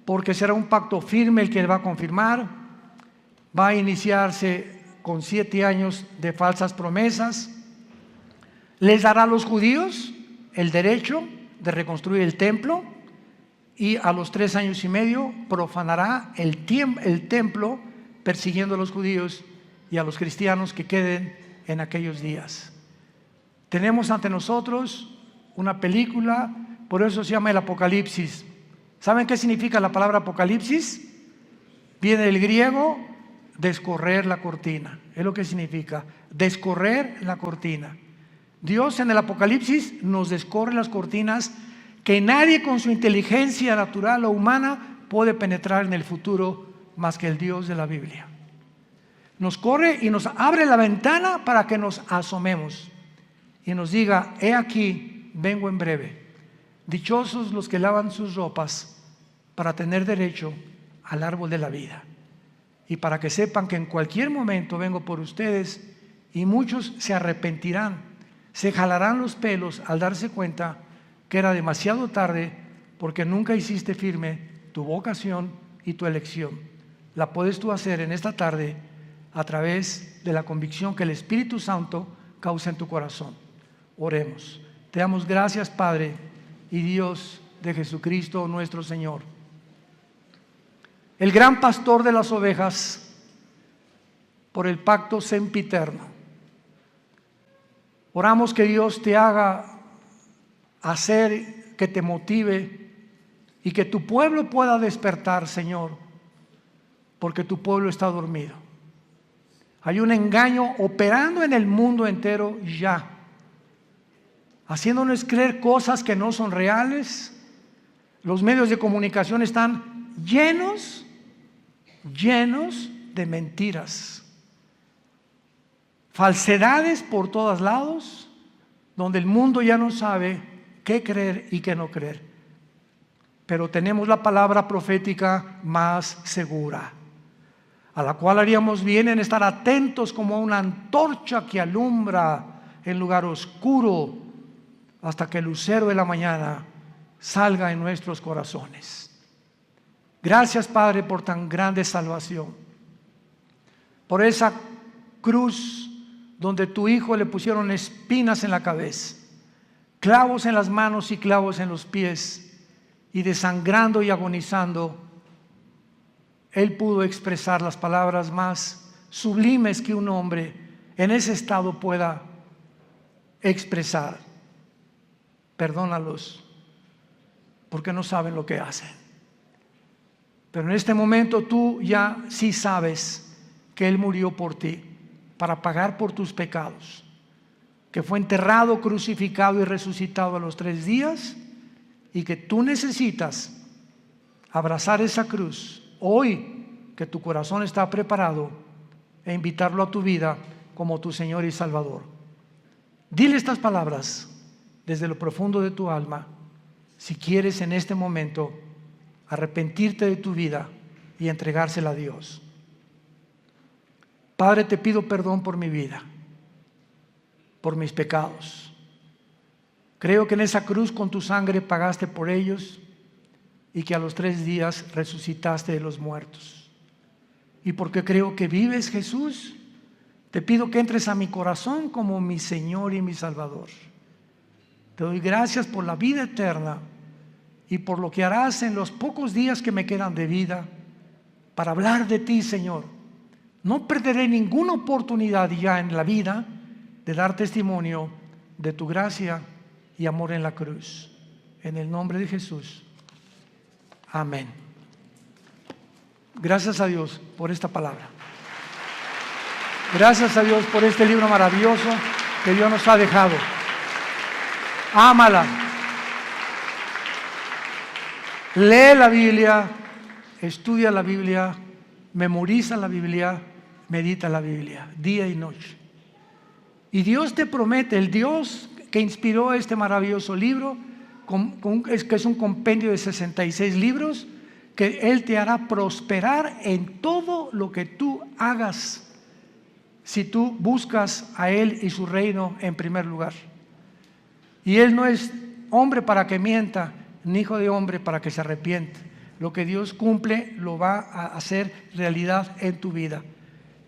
porque será un pacto firme el que él va a confirmar. Va a iniciarse con 7 años de falsas promesas. Les dará a los judíos el derecho de reconstruir el templo, y a los 3 años y medio profanará el templo, persiguiendo a los judíos y a los cristianos que queden en aquellos días. Tenemos ante nosotros una película, por eso se llama el Apocalipsis. ¿Saben qué significa la palabra Apocalipsis? Viene del griego descorrer la cortina. Es lo que significa, descorrer la cortina. Dios en el Apocalipsis nos descorre las cortinas que nadie con su inteligencia natural o humana puede penetrar en el futuro más que el Dios de la Biblia. Nos corre y nos abre la ventana para que nos asomemos y nos diga: he aquí, vengo en breve. Dichosos los que lavan sus ropas para tener derecho al árbol de la vida, y para que sepan que en cualquier momento vengo por ustedes, y muchos se arrepentirán, se jalarán los pelos al darse cuenta que era demasiado tarde, porque nunca hiciste firme tu vocación y tu elección. La puedes tú hacer en esta tarde a través de la convicción que el Espíritu Santo causa en tu corazón. Oremos. Te damos gracias, Padre y Dios de Jesucristo nuestro Señor, el gran pastor de las ovejas, por el pacto sempiterno. Oramos que Dios te haga hacer, que te motive y que tu pueblo pueda despertar, Señor, porque tu pueblo está dormido. Hay un engaño operando en el mundo entero ya, haciéndonos creer cosas que no son reales. Los medios de comunicación están llenos de mentiras, falsedades por todos lados, donde el mundo ya no sabe qué creer y qué no creer. Pero tenemos la palabra profética más segura, a la cual haríamos bien en estar atentos como una antorcha que alumbra en lugar oscuro hasta que el lucero de la mañana salga en nuestros corazones. Gracias, Padre, por tan grande salvación, por esa cruz donde tu Hijo le pusieron espinas en la cabeza, clavos en las manos y clavos en los pies, y desangrando y agonizando, Él pudo expresar las palabras más sublimes que un hombre en ese estado pueda expresar: perdónalos porque no saben lo que hacen. Pero en este momento tú ya sí sabes que Él murió por ti, para pagar por tus pecados, que fue enterrado, crucificado y resucitado a los 3 días, y que tú necesitas abrazar esa cruz hoy, que tu corazón está preparado, e invitarlo a tu vida como tu Señor y Salvador. Dile estas palabras desde lo profundo de tu alma, si quieres en este momento arrepentirte de tu vida y entregársela a Dios. Padre, te pido perdón por mi vida, por mis pecados. Creo que en esa cruz con tu sangre pagaste por ellos, y que a los 3 días resucitaste de los muertos. Y porque creo que vives, Jesús, te pido que entres a mi corazón como mi Señor y mi Salvador. Te doy gracias por la vida eterna y por lo que harás en los pocos días que me quedan de vida para hablar de ti, Señor. No perderé ninguna oportunidad ya en la vida de dar testimonio de tu gracia y amor en la cruz. En el nombre de Jesús. Amén. Gracias a Dios por esta palabra. Gracias a Dios por este libro maravilloso que Dios nos ha dejado. Ámala. Lee la Biblia, estudia la Biblia, memoriza la Biblia, medita la Biblia, día y noche. Y Dios te promete, el Dios que inspiró este maravilloso libro, que es un compendio de 66 libros, que Él te hará prosperar en todo lo que tú hagas, si tú buscas a Él y su reino en primer lugar. Y Él no es hombre para que mienta, ni hijo de hombre para que se arrepiente. Lo que Dios cumple lo va a hacer realidad en tu vida.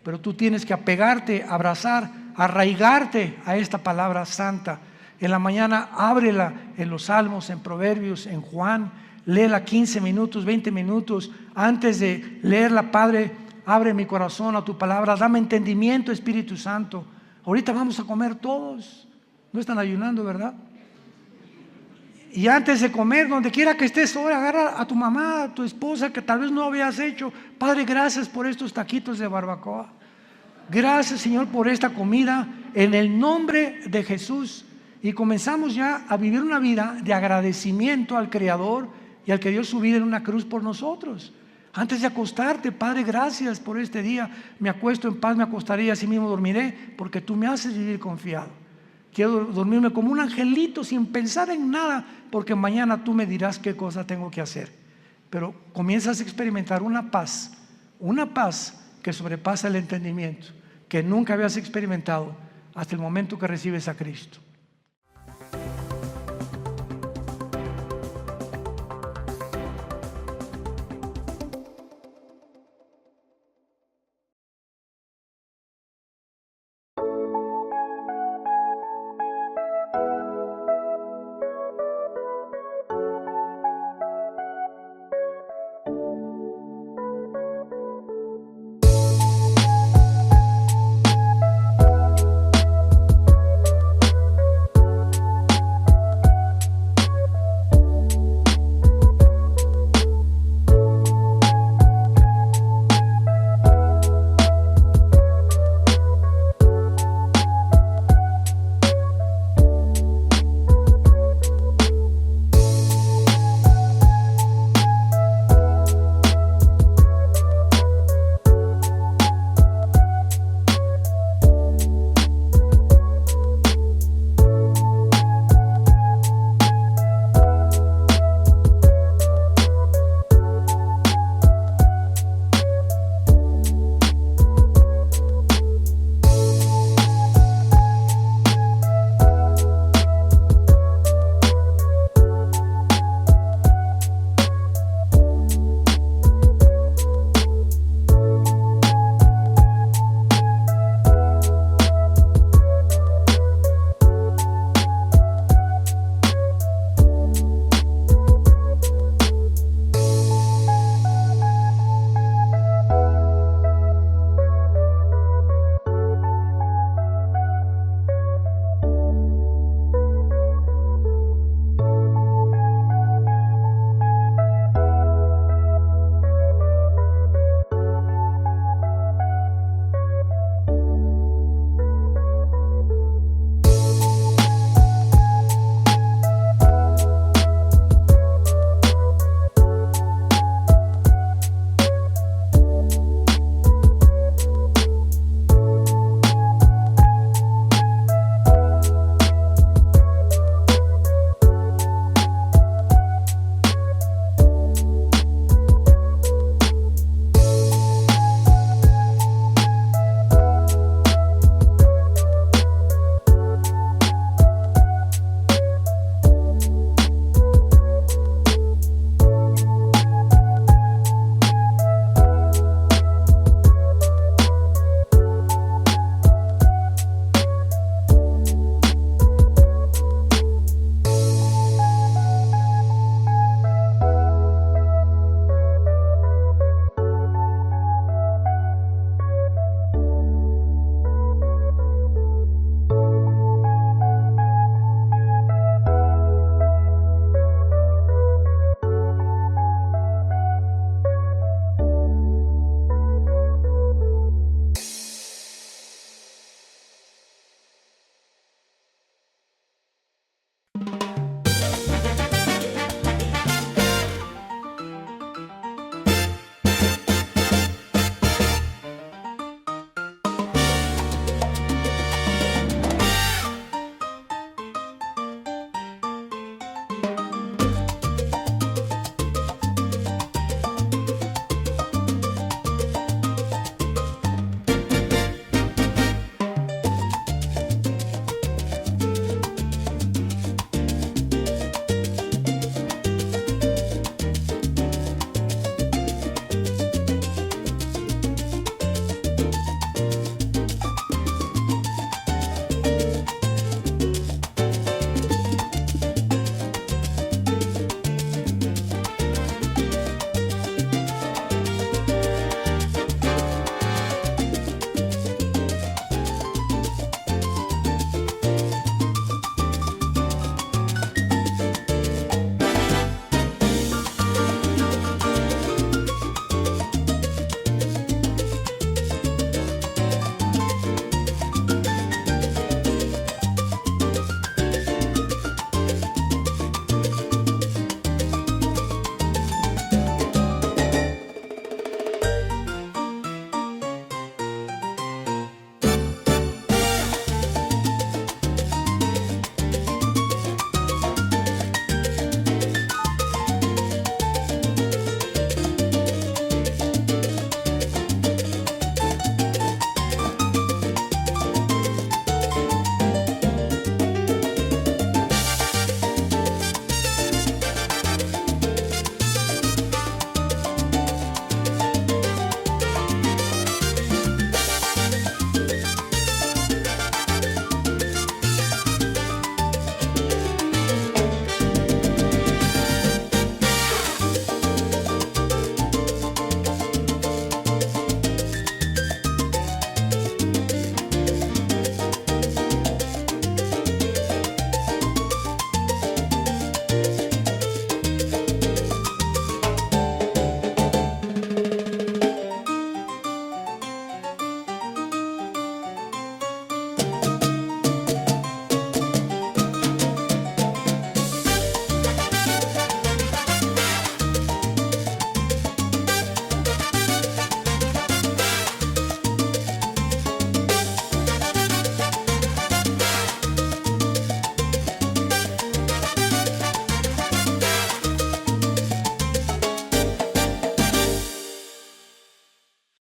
Pero tú tienes que apegarte, abrazar, arraigarte a esta palabra santa. En la mañana ábrela en los Salmos, en Proverbios, en Juan. Léela 15 minutos, 20 minutos. Antes de leerla, Padre, abre mi corazón a tu palabra. Dame entendimiento, Espíritu Santo. Ahorita vamos a comer todos. No están ayunando, ¿verdad? Y antes de comer, donde quiera que estés, ahora agarra a tu mamá, a tu esposa, que tal vez no habías hecho. Padre, gracias por estos taquitos de barbacoa. Gracias, Señor, por esta comida, en el nombre de Jesús. Y comenzamos ya a vivir una vida de agradecimiento al Creador y al que dio su vida en una cruz por nosotros. Antes de acostarte, Padre, gracias por este día. Me acuesto en paz, me acostaré y así mismo dormiré, porque tú me haces vivir confiado. Quiero dormirme como un angelito sin pensar en nada, porque mañana tú me dirás qué cosa tengo que hacer. Pero comienzas a experimentar una paz que sobrepasa el entendimiento, que nunca habías experimentado hasta el momento que recibes a Cristo.